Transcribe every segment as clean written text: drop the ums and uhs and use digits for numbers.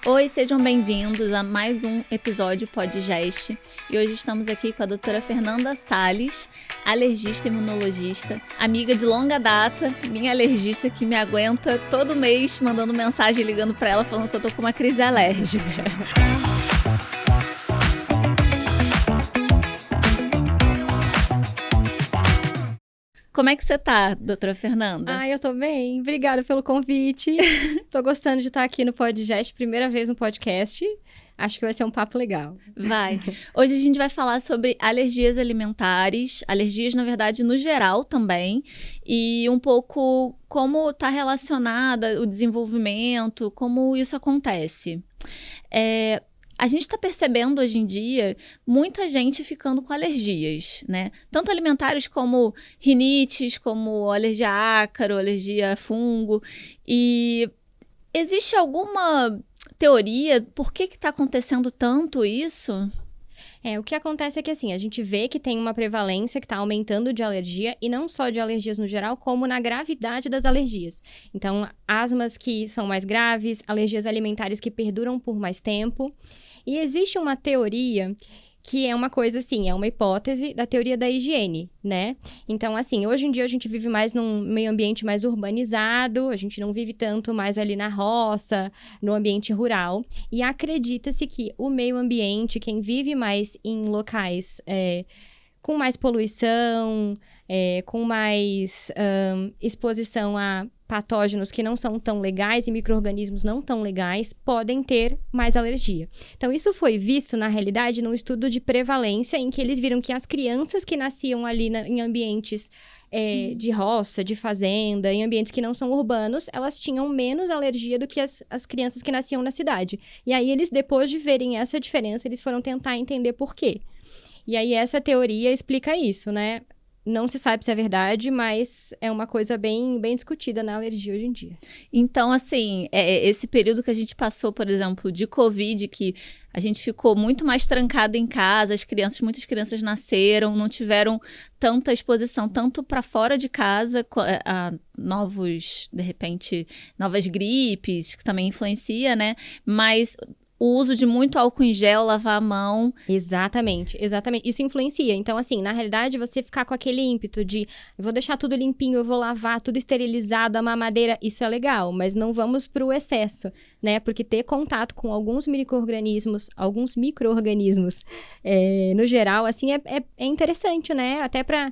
Oi, sejam bem-vindos a mais um episódio Podgest. E hoje estamos aqui com a doutora Fernanda Salles, alergista e imunologista, amiga de longa data, minha alergista que me aguenta todo mês mandando mensagem, ligando para ela falando que eu tô com uma crise alérgica. Como é que você tá, doutora Fernanda? Eu tô bem. Obrigada pelo convite. Tô gostando de estar aqui no Podgest, primeira vez no podcast. Acho que vai ser um papo legal. Vai. Hoje a gente vai falar sobre alergias alimentares, alergias, na verdade, no geral também, e um pouco como está relacionada o desenvolvimento, como isso acontece. A gente está percebendo hoje em dia muita gente ficando com alergias, né? Tanto alimentares como rinites, como alergia a ácaro, alergia a fungo. E existe alguma teoria por que está acontecendo tanto isso? O que acontece é que, assim, a gente vê que tem uma prevalência que está aumentando de alergia, e não só de alergias no geral, como na gravidade das alergias. Então, asmas que são mais graves, alergias alimentares que perduram por mais tempo. E existe uma teoria que é uma coisa assim, é uma hipótese da teoria da higiene, né? Então, assim, hoje em dia a gente vive mais num meio ambiente mais urbanizado, a gente não vive tanto mais ali na roça, no ambiente rural. E acredita-se que o meio ambiente, quem vive mais em locais com mais poluição, com mais exposição a patógenos que não são tão legais e micro-organismos não tão legais, podem ter mais alergia. Então, isso foi visto, na realidade, num estudo de prevalência, em que eles viram que as crianças que nasciam ali em ambientes de roça, de fazenda, em ambientes que não são urbanos, elas tinham menos alergia do que as crianças que nasciam na cidade. E aí, eles, depois de verem essa diferença, eles foram tentar entender por quê. E aí, essa teoria explica isso, né? Não se sabe se é verdade, mas é uma coisa bem, bem discutida na alergia hoje em dia. Então, assim, esse período que a gente passou, por exemplo, de Covid, que a gente ficou muito mais trancado em casa, muitas crianças nasceram, não tiveram tanta exposição, tanto para fora de casa, a novas gripes, que também influencia, né? Mas o uso de muito álcool em gel, lavar a mão. Exatamente. Isso influencia. Então, assim, na realidade, você ficar com aquele ímpeto de eu vou deixar tudo limpinho, eu vou lavar, tudo esterilizado, a mamadeira, isso é legal, mas não vamos pro excesso, né? Porque ter contato com alguns micro-organismos, no geral, assim, é interessante, né? Até para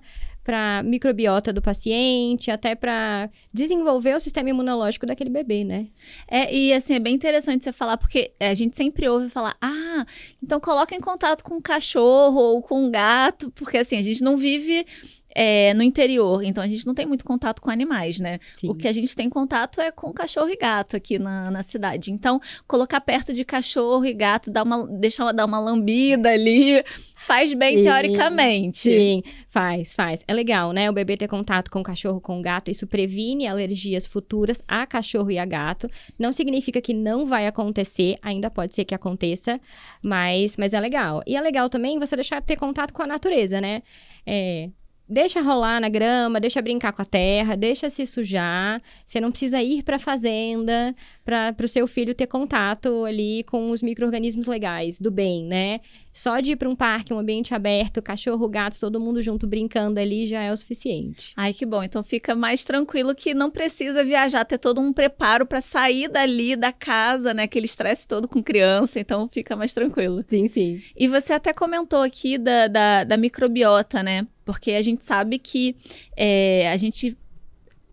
microbiota do paciente, até para desenvolver o sistema imunológico daquele bebê, né? E assim, é bem interessante você falar, porque a gente sempre ouve falar, então coloca em contato com um cachorro ou com um gato, porque assim, a gente não vive no interior, então a gente não tem muito contato com animais, né? Sim. O que a gente tem contato é com cachorro e gato aqui na cidade. Então, colocar perto de cachorro e gato, dar uma lambida ali, faz bem, sim, teoricamente. Sim, faz. É legal, né? O bebê ter contato com cachorro, com gato, isso previne alergias futuras a cachorro e a gato. Não significa que não vai acontecer, ainda pode ser que aconteça, mas é legal. E é legal também você deixar ter contato com a natureza, né? Deixa rolar na grama, deixa brincar com a terra, deixa se sujar. Você não precisa ir para a fazenda para o seu filho ter contato ali com os micro-organismos legais, do bem, né? Só de ir para um parque, um ambiente aberto, cachorro, gato, todo mundo junto brincando ali já é o suficiente. Ai, que bom. Então fica mais tranquilo que não precisa viajar, ter todo um preparo para sair dali da casa, né? Aquele estresse todo com criança, então fica mais tranquilo. Sim. E você até comentou aqui da microbiota, né? Porque a gente sabe que a gente,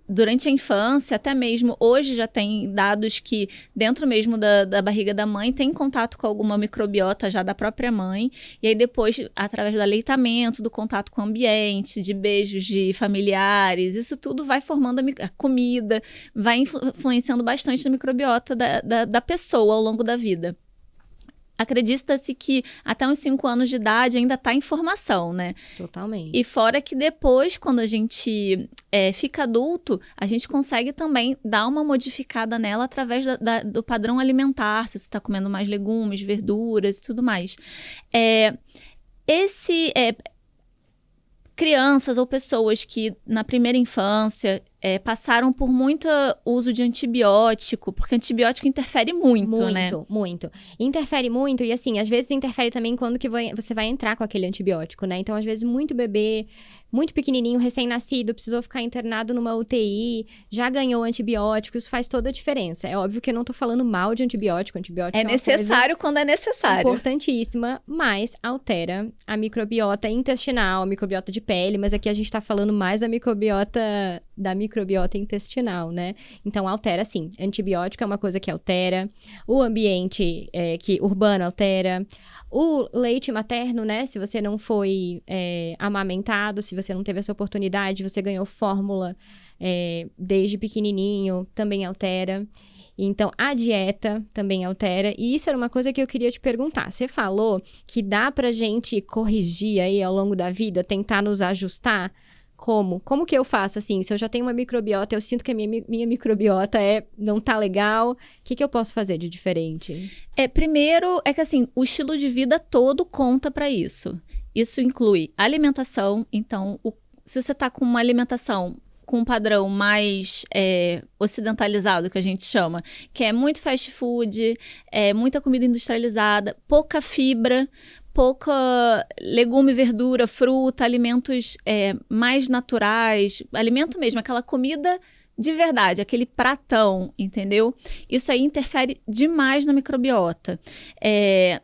durante a infância, até mesmo hoje já tem dados que dentro mesmo da barriga da mãe tem contato com alguma microbiota já da própria mãe. E aí depois, através do aleitamento, do contato com o ambiente, de beijos de familiares, isso tudo vai formando a comida, vai influenciando bastante na microbiota da pessoa ao longo da vida. Acredita-se que até uns 5 anos de idade ainda está em formação, né? Totalmente. E fora que depois, quando a gente fica adulto, a gente consegue também dar uma modificada nela através do padrão alimentar, se você está comendo mais legumes, verduras e tudo mais. Crianças ou pessoas que na primeira infância passaram por muito uso de antibiótico, porque antibiótico interfere muito, né? Muito. Interfere muito, e assim, às vezes interfere também quando que você vai entrar com aquele antibiótico, né? Então, às vezes, muito bebê, muito pequenininho, recém-nascido, precisou ficar internado numa UTI, já ganhou antibiótico, isso faz toda a diferença. É óbvio que eu não tô falando mal de antibiótico é necessário quando é necessário. Importantíssima, mas altera a microbiota intestinal, a microbiota de pele, mas aqui a gente tá falando mais da microbiota intestinal, né? Então, altera sim. Antibiótico é uma coisa que altera, o ambiente urbano altera, o leite materno, né? Se você não foi amamentado, se você não teve essa oportunidade, você ganhou fórmula desde pequenininho, também altera. Então, a dieta também altera. E isso era uma coisa que eu queria te perguntar. Você falou que dá pra gente corrigir aí ao longo da vida, tentar nos ajustar. Como? Como que eu faço, assim? Se eu já tenho uma microbiota, eu sinto que a minha microbiota não tá legal, o que eu posso fazer de diferente? Primeiro, que assim, o estilo de vida todo conta para isso. Isso inclui alimentação. Então, se você tá com uma alimentação com um padrão mais ocidentalizado, que a gente chama, que é muito fast food, muita comida industrializada, pouca fibra, pouca legume, verdura, fruta, alimentos mais naturais, alimento mesmo, aquela comida de verdade, aquele pratão, entendeu? Isso aí interfere demais na microbiota.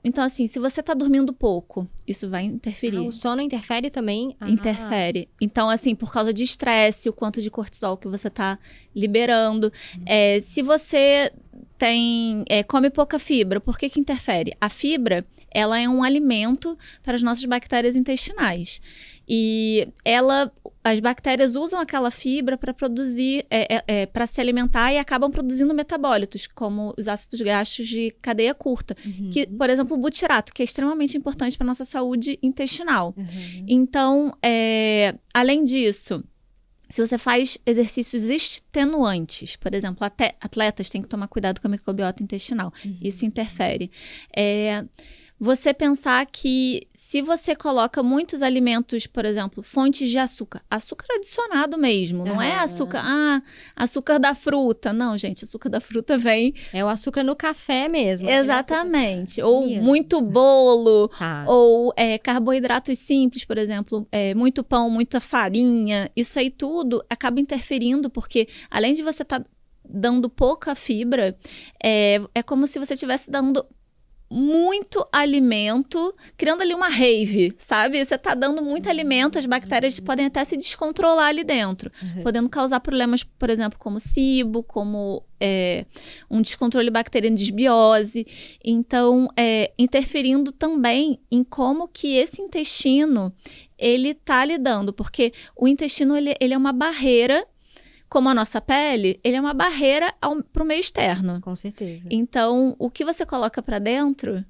Então, assim, se você tá dormindo pouco, isso vai interferir. O sono interfere também? Interfere. Então, assim, por causa de estresse, o quanto de cortisol que você tá liberando. Se você come pouca fibra, por que interfere? A fibra, ela é um alimento para as nossas bactérias intestinais. E as bactérias usam aquela fibra para produzir, para se alimentar, e acabam produzindo metabólitos, como os ácidos graxos de cadeia curta. Que, por exemplo, o butirato, que é extremamente importante para a nossa saúde intestinal. Então, além disso, se você faz exercícios extenuantes, por exemplo, atletas têm que tomar cuidado com a microbiota intestinal. Isso interfere. Você pensar que se você coloca muitos alimentos, por exemplo, fontes de açúcar adicionado mesmo, não é açúcar da fruta. Não, gente, açúcar da fruta vem... É o açúcar no café mesmo. Exatamente. Ou muito bolo, ou carboidratos simples, por exemplo, muito pão, muita farinha. Isso aí tudo acaba interferindo, porque além de você estar dando pouca fibra, é como se você estivesse dando muito alimento, criando ali uma rave, sabe? Você tá dando muito alimento, as bactérias podem até se descontrolar ali dentro, podendo causar problemas, por exemplo, como SIBO, como um descontrole bacteriano, desbiose. Então, interferindo também em como que esse intestino, ele tá lidando, porque o intestino, ele é uma barreira. Como a nossa pele, ele é uma barreira para o meio externo. Com certeza. Então, o que você coloca para dentro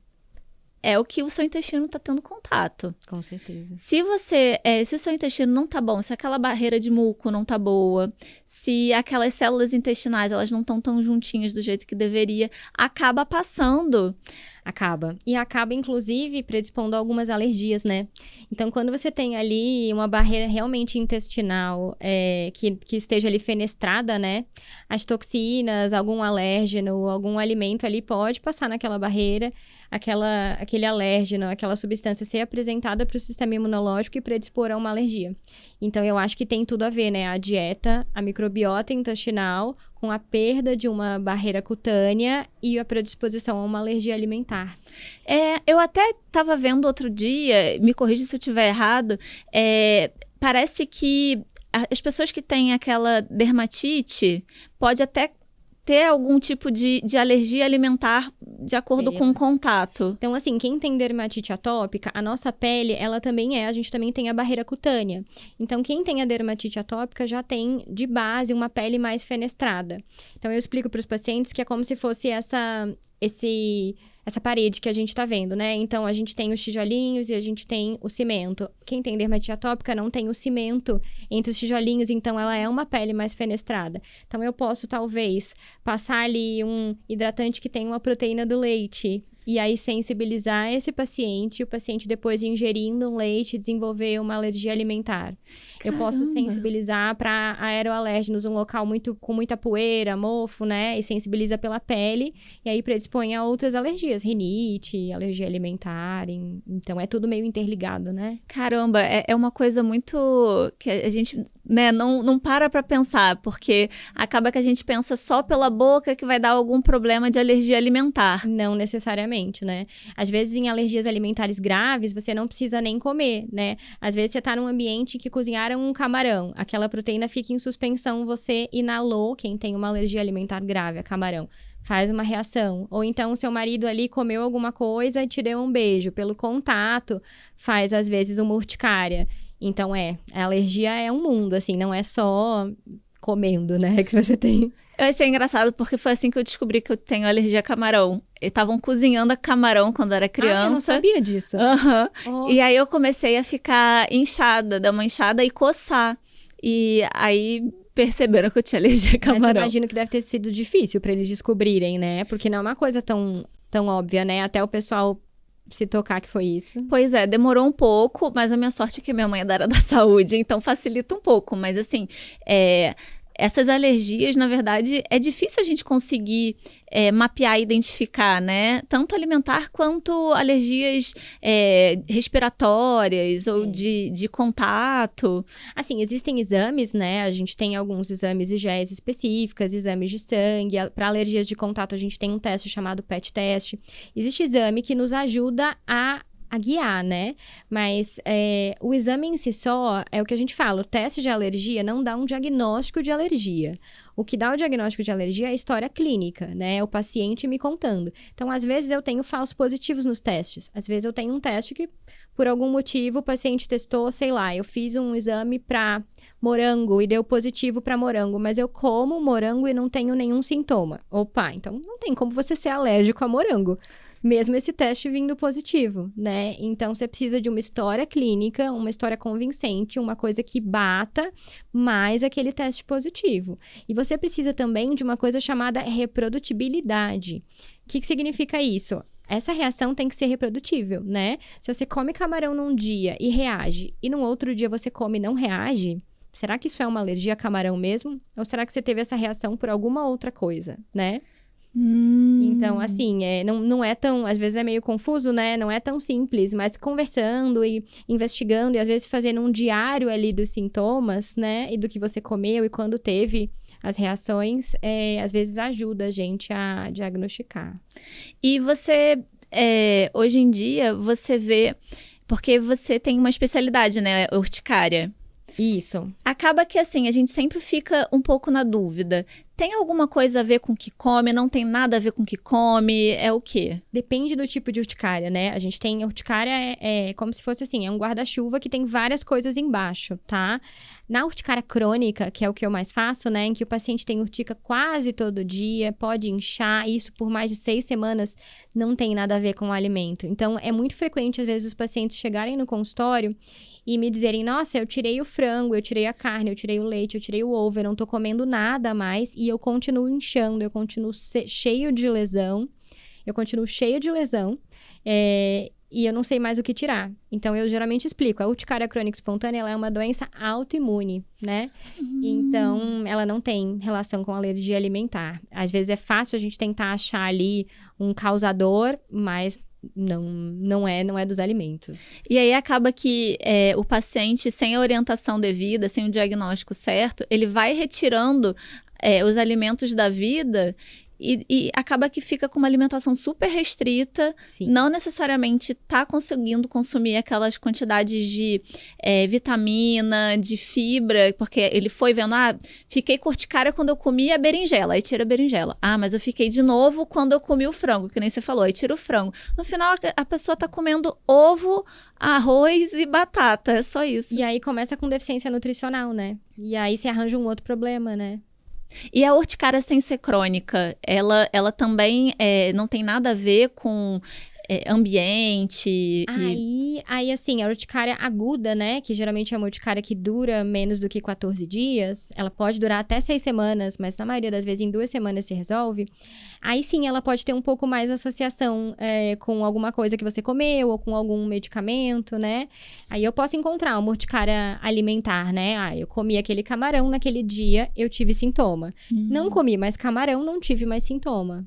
é o que o seu intestino está tendo contato. Com certeza. Se o seu intestino não tá bom, se aquela barreira de muco não tá boa, se aquelas células intestinais elas não estão tão juntinhas do jeito que deveria, acaba passando. E acaba, inclusive, predispondo a algumas alergias, né? Então, quando você tem ali uma barreira realmente intestinal que esteja ali fenestrada, né? As toxinas, algum alérgeno, algum alimento ali pode passar naquela barreira, aquele alérgeno, aquela substância ser apresentada para o sistema imunológico e predispor a uma alergia. Então, eu acho que tem tudo a ver, né? A dieta, a microbiota intestinal, com a perda de uma barreira cutânea e a predisposição a uma alergia alimentar. Eu até estava vendo outro dia, me corrija se eu estiver errado, parece que as pessoas que têm aquela dermatite pode até ter algum tipo de alergia alimentar de acordo com o contato. Então, assim, quem tem dermatite atópica, a nossa pele, a gente também tem a barreira cutânea. Então, quem tem a dermatite atópica já tem, de base, uma pele mais fenestrada. Então, eu explico para os pacientes que é como se fosse essa parede que a gente tá vendo, né? Então, a gente tem os tijolinhos e a gente tem o cimento. Quem tem dermatite atópica não tem o cimento entre os tijolinhos, então ela é uma pele mais fenestrada. Então, eu posso, talvez, passar ali um hidratante que tem uma proteína do leite e aí sensibilizar esse paciente, e o paciente depois ingerindo um leite desenvolver uma alergia alimentar. Eu posso sensibilizar para aeroalérgenos, um local com muita poeira, mofo, né? E sensibiliza pela pele, e aí predispõe a outras alergias, rinite, alergia alimentar. Então, é tudo meio interligado, né? Caramba, é uma coisa muito que a gente, né, não para pra pensar, porque acaba que a gente pensa só pela boca que vai dar algum problema de alergia alimentar. Não necessariamente, né? Às vezes, em alergias alimentares graves, você não precisa nem comer, né? Às vezes, você tá num ambiente que cozinharam um camarão, aquela proteína fica em suspensão, você inalou, quem tem uma alergia alimentar grave a camarão, faz uma reação. Ou então, seu marido ali comeu alguma coisa e te deu um beijo. Pelo contato, faz, às vezes, uma urticária. Então, a alergia é um mundo, assim, não é só comendo, né, que você tem. Eu achei engraçado porque foi assim que eu descobri que eu tenho alergia a camarão. Eles estavam cozinhando a camarão quando eu era criança. Eu não sabia disso. Oh. E aí eu comecei a ficar inchada, dar uma inchada e coçar. E aí perceberam que eu tinha alergia a camarão. Mas eu imagino que deve ter sido difícil para eles descobrirem, né? Porque não é uma coisa tão óbvia, né? Até o pessoal se tocar que foi isso. Pois é, demorou um pouco, mas a minha sorte é que minha mãe é da área da saúde, então facilita um pouco. Mas assim, essas alergias, na verdade, é difícil a gente conseguir mapear e identificar, né? Tanto alimentar quanto alergias respiratórias ou de contato. Assim, existem exames, né? A gente tem alguns exames IgEs específicos, exames de sangue. Para alergias de contato, a gente tem um teste chamado PET teste. Existe exame que nos ajuda a guiar, né? Mas o exame em si só é o que a gente fala. O teste de alergia não dá um diagnóstico de alergia. O que dá o diagnóstico de alergia é a história clínica, né? O paciente me contando. Então, às vezes, eu tenho falsos positivos nos testes. Às vezes, eu tenho um teste que, por algum motivo, o paciente testou, sei lá, eu fiz um exame para morango e deu positivo para morango, mas eu como morango e não tenho nenhum sintoma. Opa, então não tem como você ser alérgico a morango. Mesmo esse teste vindo positivo, né? Então, você precisa de uma história clínica, uma história convincente, uma coisa que bata mais aquele teste positivo. E você precisa também de uma coisa chamada reprodutibilidade. O que significa isso? Essa reação tem que ser reprodutível, né? Se você come camarão num dia e reage, e no outro dia você come e não reage, será que isso é uma alergia a camarão mesmo? Ou será que você teve essa reação por alguma outra coisa, né? Então, assim, não é tão... Às vezes é meio confuso, né? Não é tão simples, mas conversando e investigando e às vezes fazendo um diário ali dos sintomas, né? E do que você comeu e quando teve as reações, às vezes ajuda a gente a diagnosticar. E você, hoje em dia, você vê... Porque você tem uma especialidade, né? Urticária. Isso. Acaba que, assim, a gente sempre fica um pouco na dúvida. Tem alguma coisa a ver com o que come? Não tem nada a ver com o que come? É o quê? Depende do tipo de urticária, né? A gente tem... Urticária é como se fosse assim, é um guarda-chuva que tem várias coisas embaixo, tá? Na urticária crônica, que é o que eu mais faço, né? Em que o paciente tem urtica quase todo dia, pode inchar, isso por mais de 6 semanas, não tem nada a ver com o alimento. Então, é muito frequente, às vezes, os pacientes chegarem no consultório e me dizerem, nossa, eu tirei o frango, eu tirei a carne, eu tirei o leite, eu tirei o ovo, eu não tô comendo nada mais e eu continuo inchando, eu continuo cheio de lesão, e eu não sei mais o que tirar. Então, eu geralmente explico, a urticária crônica espontânea, ela é uma doença autoimune, né? Então, ela não tem relação com alergia alimentar. Às vezes é fácil a gente tentar achar ali um causador, mas não é dos alimentos. E aí acaba que o paciente, sem a orientação devida, sem o diagnóstico certo, ele vai retirando os alimentos da vida e acaba que fica com uma alimentação super restrita. Sim. Não necessariamente está conseguindo consumir aquelas quantidades de vitamina, de fibra, porque ele foi vendo, fiquei com urticária quando eu comi a berinjela, aí tira a berinjela. Mas eu fiquei de novo quando eu comi o frango, que nem você falou, aí tira o frango. No final, a pessoa está comendo ovo, arroz e batata, é só isso. E aí começa com deficiência nutricional, né? E aí se arranja um outro problema, né? E a urticária sem ser crônica, ela também não tem nada a ver com ambiente. Aí, assim, a urticária aguda, né? Que geralmente é uma urticária que dura menos do que 14 dias. Ela pode durar até 6 semanas, mas na maioria das vezes em 2 semanas se resolve. Aí sim, ela pode ter um pouco mais associação com alguma coisa que você comeu ou com algum medicamento, né? Aí eu posso encontrar uma urticária alimentar, né? Eu comi aquele camarão naquele dia, eu tive sintoma. Não comi mais camarão, não tive mais sintoma.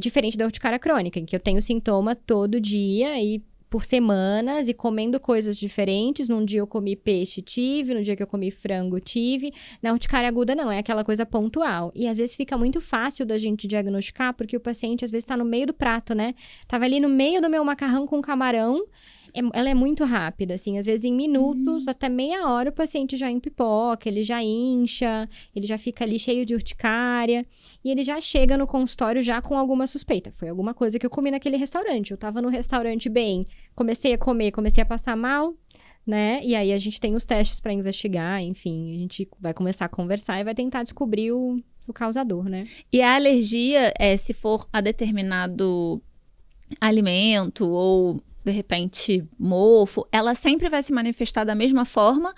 Diferente da urticária crônica, em que eu tenho sintoma todo dia e por semanas e comendo coisas diferentes. Num dia eu comi peixe, tive. No dia que eu comi frango, tive. Na urticária aguda, não. É aquela coisa pontual. E às vezes fica muito fácil da gente diagnosticar, porque o paciente às vezes tá no meio do prato, né? Tava ali no meio do meu macarrão com camarão. Ela é muito rápida, assim. Às vezes em minutos, até meia hora, o paciente já empipoca, ele já incha, ele já fica ali cheio de urticária. E ele já chega no consultório já com alguma suspeita. Foi alguma coisa que eu comi naquele restaurante. Eu tava no restaurante bem, comecei a comer, comecei a passar mal, né? E aí a gente tem os testes pra investigar, enfim. A gente vai começar a conversar e vai tentar descobrir o causador, né? E a alergia, se for a determinado alimento ou, de repente, mofo, ela sempre vai se manifestar da mesma forma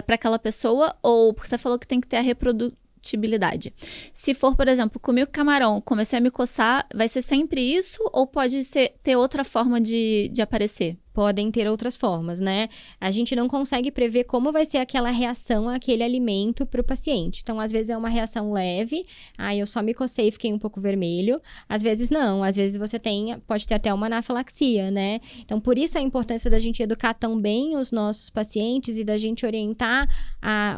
para aquela pessoa? Ou porque você falou que tem que ter a reprodutibilidade. Se for, por exemplo, comer camarão, comecei a me coçar, vai ser sempre isso? Ou pode ter outra forma de aparecer? Podem ter outras formas, né? A gente não consegue prever como vai ser aquela reação àquele alimento para o paciente. Então, às vezes é uma reação leve, eu só me cocei e fiquei um pouco vermelho. Às vezes não, às vezes você pode ter até uma anafilaxia, né? Então, por isso a importância da gente educar tão bem os nossos pacientes e da gente orientar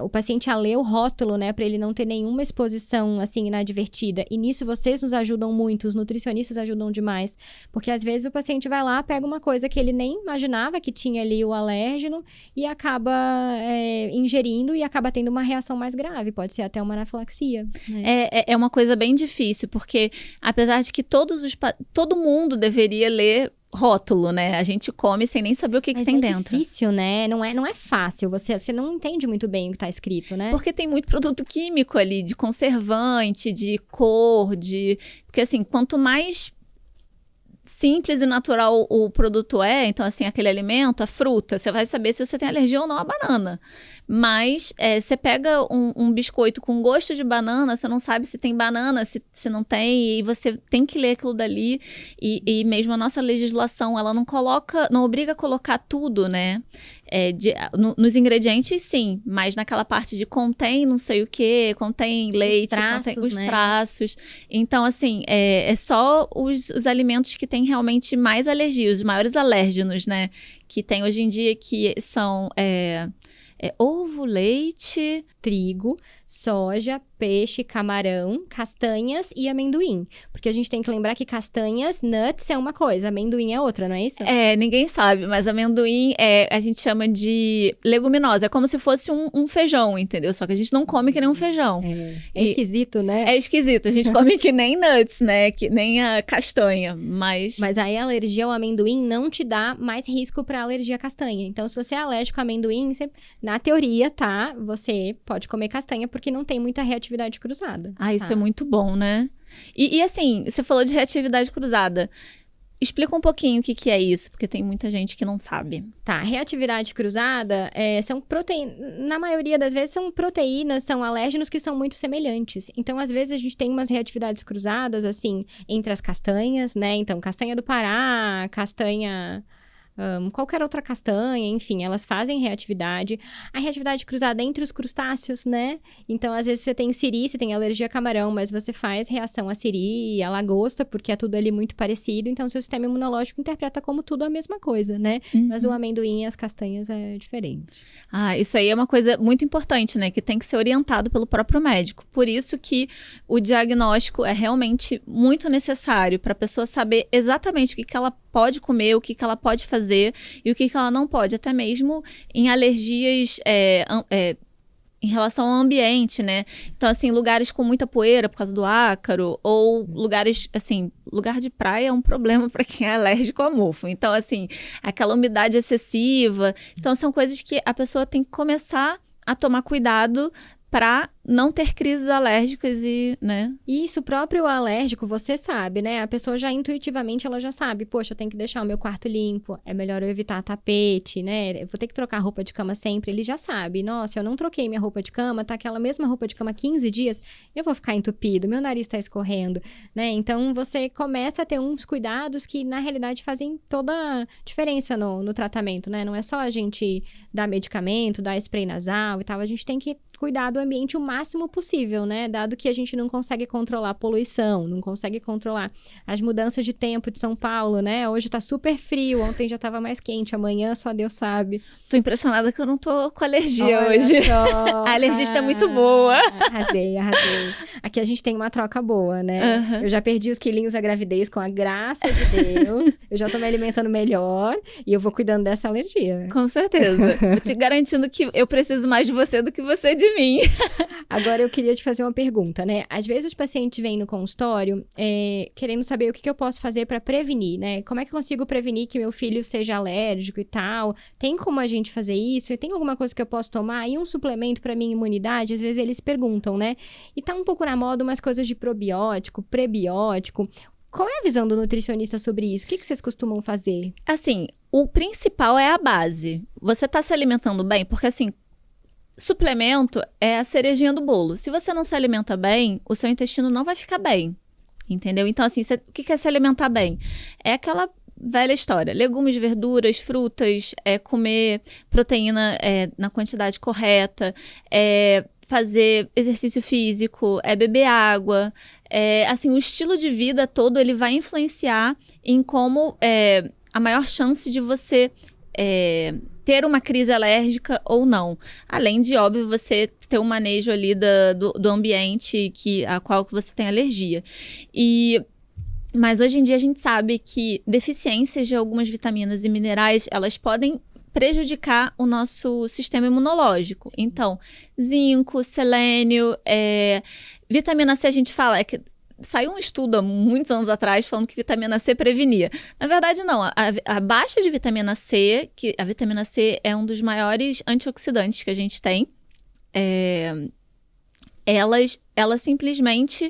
o paciente a ler o rótulo, né? Para ele não ter nenhuma exposição, assim, inadvertida. E nisso vocês nos ajudam muito, os nutricionistas ajudam demais. Porque às vezes o paciente vai lá, pega uma coisa que ele nem imaginava que tinha ali o alérgeno e acaba ingerindo e acaba tendo uma reação mais grave. Pode ser até uma anafilaxia. Né? É uma coisa bem difícil, porque apesar de que todo mundo deveria ler rótulo, né? A gente come sem nem saber o que tem dentro. É difícil, né? Não é fácil. Você não entende muito bem o que tá escrito, né? Porque tem muito produto químico ali, de conservante, de cor, Porque assim, quanto mais simples e natural o produto então assim, aquele alimento, a fruta, você vai saber se você tem alergia ou não à banana. Mas você pega um biscoito com gosto de banana, você não sabe se tem banana, se não tem, e você tem que ler aquilo dali. E mesmo a nossa legislação, ela não obriga a colocar tudo, né? Nos ingredientes, sim, mas naquela parte de contém não sei o que, contém leite, contém os traços. Então, assim, é só os alimentos que têm realmente mais alergia, os maiores alérgenos, né? Que tem hoje em dia, que são ovo, leite, trigo, soja, peixe, camarão, castanhas e amendoim. Porque a gente tem que lembrar que castanhas, nuts é uma coisa, amendoim é outra, não é isso? Ninguém sabe, mas amendoim a gente chama de leguminosa. É como se fosse um feijão, entendeu? Só que a gente não come que nem um feijão. É esquisito, né? É esquisito. A gente come que nem nuts, né? Que nem a castanha, mas... Mas aí a alergia ao amendoim não te dá mais risco para alergia à castanha. Então, se você é alérgico a amendoim, na teoria, tá? Você pode comer castanha porque não tem muita reatividade cruzada. Isso é muito bom, né? E assim, você falou de reatividade cruzada. Explica um pouquinho o que é isso, porque tem muita gente que não sabe. Tá, reatividade cruzada são proteínas, na maioria das vezes são proteínas, são alérgenos que são muito semelhantes. Então, às vezes, a gente tem umas reatividades cruzadas, assim, entre as castanhas, né? Então, castanha do Pará, castanha... qualquer outra castanha, enfim, elas fazem reatividade. A reatividade cruzada entre os crustáceos, né? Então, às vezes, você tem siri, você tem alergia a camarão, mas você faz reação a siri, a lagosta, porque é tudo ali muito parecido. Então, seu sistema imunológico interpreta como tudo a mesma coisa, né? Mas o amendoim e as castanhas é diferente. Isso aí é uma coisa muito importante, né? Que tem que ser orientado pelo próprio médico. Por isso que o diagnóstico é realmente muito necessário para a pessoa saber exatamente o que ela pode comer, o que ela pode fazer e o que ela não pode, até mesmo em alergias em relação ao ambiente, né? Então, assim, lugares com muita poeira por causa do ácaro, ou lugares, assim, lugar de praia é um problema para quem é alérgico a mofo. Então, assim, aquela umidade excessiva. Então, são coisas que a pessoa tem que começar a tomar cuidado para não ter crises alérgicas e, né? Isso, o próprio alérgico, você sabe, né? A pessoa já intuitivamente, ela já sabe. Poxa, eu tenho que deixar o meu quarto limpo. É melhor eu evitar tapete, né? Eu vou ter que trocar a roupa de cama sempre. Ele já sabe. Nossa, eu não troquei minha roupa de cama, tá aquela mesma roupa de cama há 15 dias, eu vou ficar entupido, meu nariz tá escorrendo, né? Então, você começa a ter uns cuidados que, na realidade, fazem toda a diferença no tratamento, né? Não é só a gente dar medicamento, dar spray nasal e tal. A gente tem que cuidar do ambiente o máximo possível, né? Dado que a gente não consegue controlar a poluição, não consegue controlar as mudanças de tempo de São Paulo, né? Hoje tá super frio, ontem já tava mais quente, amanhã só Deus sabe. Tô impressionada que eu não tô com alergia Olha hoje. só. A alergista é muito boa. Arrasei. Aqui a gente tem uma troca boa, né? Uhum. Eu já perdi os quilinhos da gravidez com a graça de Deus. Eu já tô me alimentando melhor e eu vou cuidando dessa alergia. Com certeza. Eu te garantindo que eu preciso mais de você do que você de mim. Agora eu queria te fazer uma pergunta, né? Às vezes os pacientes vêm no consultório querendo saber o que eu posso fazer para prevenir, né? Como é que eu consigo prevenir que meu filho seja alérgico e tal? Tem como a gente fazer isso? E tem alguma coisa que eu posso tomar? E um suplemento para minha imunidade? Às vezes eles perguntam, né? E tá um pouco na moda umas coisas de probiótico, prebiótico. Qual é a visão do nutricionista sobre isso? O que vocês costumam fazer? Assim, o principal é a base. Você tá se alimentando bem? Porque assim, suplemento é a cerejinha do bolo. Se você não se alimenta bem, o seu intestino não vai ficar bem. Entendeu? Então, assim, o que é se alimentar bem? É aquela velha história. Legumes, verduras, frutas, comer proteína na quantidade correta, fazer exercício físico, beber água. Assim, o estilo de vida todo, ele vai influenciar em como a maior chance de você ter uma crise alérgica ou não. Além de, óbvio, você ter um manejo ali do ambiente a qual você tem alergia. Mas hoje em dia a gente sabe que deficiências de algumas vitaminas e minerais, elas podem prejudicar o nosso sistema imunológico. Então, zinco, selênio, vitamina C a gente fala, que saiu um estudo há muitos anos atrás falando que vitamina C prevenia. Na verdade, não. A baixa de vitamina C, que a vitamina C é um dos maiores antioxidantes que a gente tem, ela simplesmente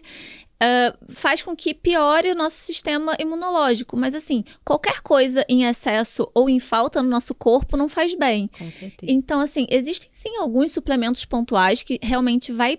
faz com que piore o nosso sistema imunológico. Mas assim, qualquer coisa em excesso ou em falta no nosso corpo não faz bem. Com certeza. Então, assim, existem sim alguns suplementos pontuais que realmente vai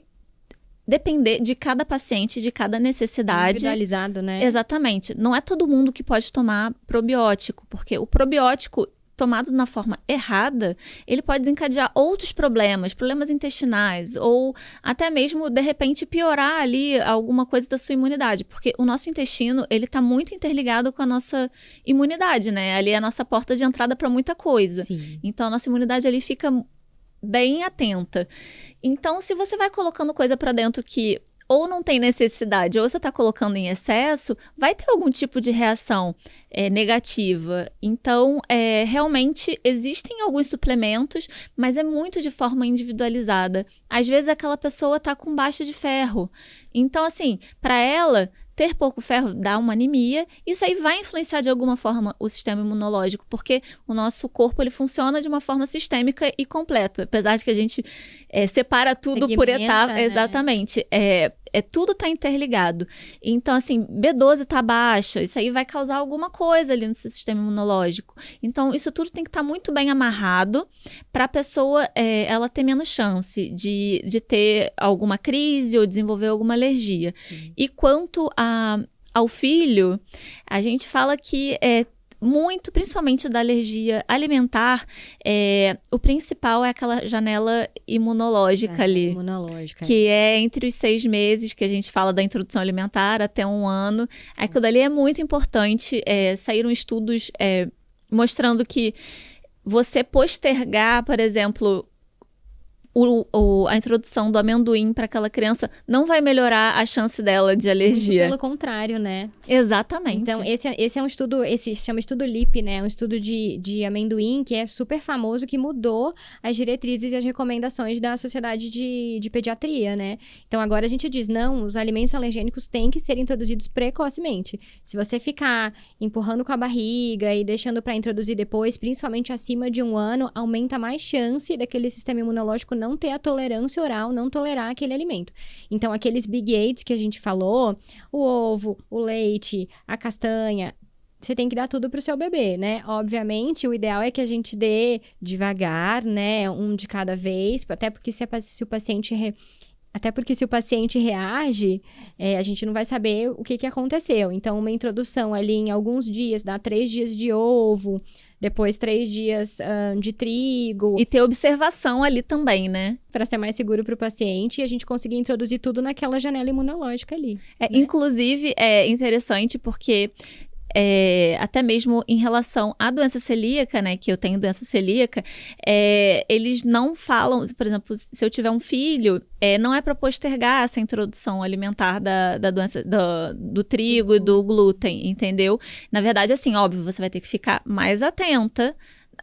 depender de cada paciente, de cada necessidade. Individualizado, né? Exatamente. Não é todo mundo que pode tomar probiótico, porque o probiótico tomado na forma errada, ele pode desencadear outros problemas intestinais, ou até mesmo, de repente, piorar ali alguma coisa da sua imunidade, porque o nosso intestino, ele tá muito interligado com a nossa imunidade, né? Ali é a nossa porta de entrada para muita coisa. Sim. Então, a nossa imunidade ali fica bem atenta. Então, se você vai colocando coisa para dentro que ou não tem necessidade, ou você está colocando em excesso, vai ter algum tipo de reação negativa. Então, realmente, existem alguns suplementos, mas é muito de forma individualizada. Às vezes, aquela pessoa está com baixa de ferro. Então, assim, para ela, ter pouco ferro dá uma anemia. Isso aí vai influenciar de alguma forma o sistema imunológico, porque o nosso corpo ele funciona de uma forma sistêmica e completa. Apesar de que a gente separa tudo por etapa. Né? Exatamente. Tudo está interligado. Então, assim, B12 está baixa, isso aí vai causar alguma coisa ali no seu sistema imunológico. Então, isso tudo tem que estar muito bem amarrado para a pessoa ela ter menos chance de ter alguma crise ou desenvolver alguma alergia. Sim. E quanto ao filho, a gente fala que muito, principalmente da alergia alimentar, o principal é aquela janela imunológica ali. Imunológica. Que é entre os 6 meses, que a gente fala da introdução alimentar, até 1 ano. Aquilo dali é muito importante. Saíram estudos mostrando que você postergar, por exemplo, a introdução do amendoim para aquela criança não vai melhorar a chance dela de alergia. Pelo contrário, né? Exatamente. Então, esse é um estudo, esse se chama estudo LIP, né? Um estudo de amendoim que é super famoso, que mudou as diretrizes e as recomendações da Sociedade de Pediatria, né? Então, agora a gente diz, não, os alimentos alergênicos têm que ser introduzidos precocemente. Se você ficar empurrando com a barriga e deixando para introduzir depois, principalmente acima de 1 ano, aumenta mais chance daquele sistema imunológico não ter a tolerância oral, não tolerar aquele alimento. Então, aqueles Big Eights que a gente falou, o ovo, o leite, a castanha, você tem que dar tudo pro seu bebê, né? Obviamente, o ideal é que a gente dê devagar, né? Um de cada vez, até porque se o paciente reage, a gente não vai saber o que aconteceu. Então, uma introdução ali em alguns dias, dá 3 dias de ovo, depois 3 dias de trigo. E ter observação ali também, né? Para ser mais seguro para o paciente e a gente conseguir introduzir tudo naquela janela imunológica ali. Né? Inclusive, é interessante porque... até mesmo em relação à doença celíaca, né, que eu tenho doença celíaca, eles não falam, por exemplo, se eu tiver um filho, não é para postergar essa introdução alimentar da doença do trigo e do glúten, entendeu? Na verdade, assim, óbvio, você vai ter que ficar mais atenta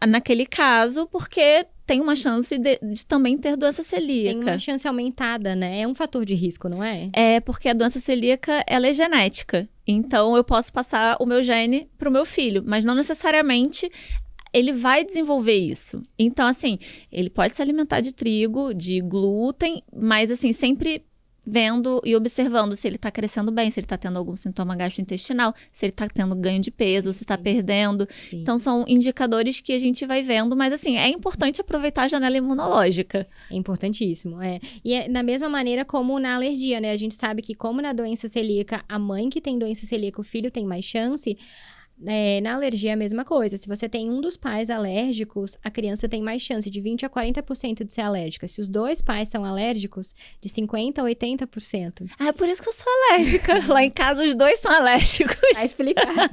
naquele caso, porque tem uma chance de também ter doença celíaca. Tem uma chance aumentada, né? É um fator de risco, não é? Porque a doença celíaca, ela é genética. Então, eu posso passar o meu gene pro meu filho, mas não necessariamente ele vai desenvolver isso. Então, assim, ele pode se alimentar de trigo, de glúten, mas, assim, sempre vendo e observando se ele está crescendo bem, se ele está tendo algum sintoma gastrointestinal, se ele está tendo ganho de peso, se está perdendo. Sim. Então, são indicadores que a gente vai vendo, mas, assim, é importante aproveitar a janela imunológica. É importantíssimo, E é da mesma maneira como na alergia, né? A gente sabe que como na doença celíaca, a mãe que tem doença celíaca, o filho tem mais chance... na alergia é a mesma coisa. Se você tem um dos pais alérgicos, a criança tem mais chance de 20% a 40% de ser alérgica. Se os 2 pais são alérgicos, de 50% a 80%. É por isso que eu sou alérgica. Lá em casa os 2 são alérgicos. Tá explicado.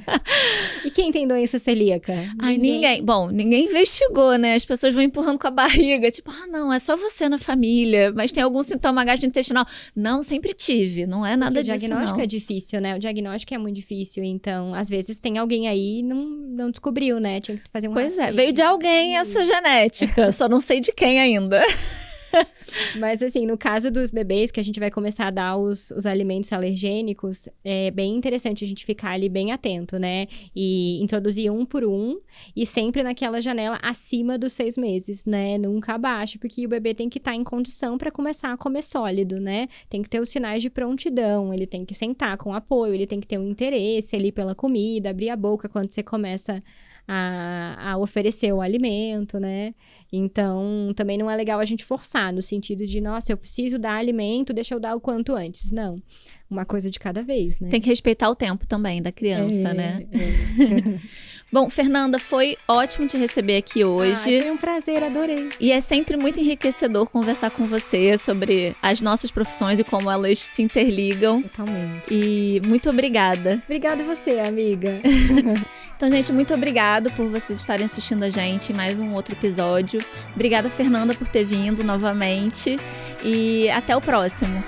E quem tem doença celíaca? Ninguém. Bom, ninguém investigou, né? As pessoas vão empurrando com a barriga. Tipo, não, é só você na família. Mas tem algum sintoma gastrointestinal? Não, sempre tive. Não é nada disso, não. O diagnóstico é difícil, né? O diagnóstico é muito difícil. Então, às vezes tem alguém aí não descobriu, né? Tinha que fazer um rastreio. Veio de alguém essa genética, só não sei de quem ainda. Mas assim, no caso dos bebês, que a gente vai começar a dar os alimentos alergênicos, é bem interessante a gente ficar ali bem atento, né? E introduzir um por um, e sempre naquela janela acima dos 6 meses, né? Nunca abaixo, porque o bebê tem que estar em condição para começar a comer sólido, né? Tem que ter os sinais de prontidão, ele tem que sentar com apoio, ele tem que ter um interesse ali pela comida, abrir a boca quando você começa a oferecer o alimento, né? Então, também não é legal a gente forçar, no sentido de, nossa, eu preciso dar alimento, deixa eu dar o quanto antes. Não, uma coisa de cada vez, né? Tem que respeitar o tempo também da criança, né? Bom, Fernanda, foi ótimo te receber aqui hoje. Foi um prazer, adorei. E é sempre muito enriquecedor conversar com você sobre as nossas profissões e como elas se interligam. Totalmente. E muito obrigada. Obrigada a você, amiga. Então, gente, muito obrigado por vocês estarem assistindo a gente em mais um outro episódio. Obrigada, Fernanda, por ter vindo novamente. E até o próximo.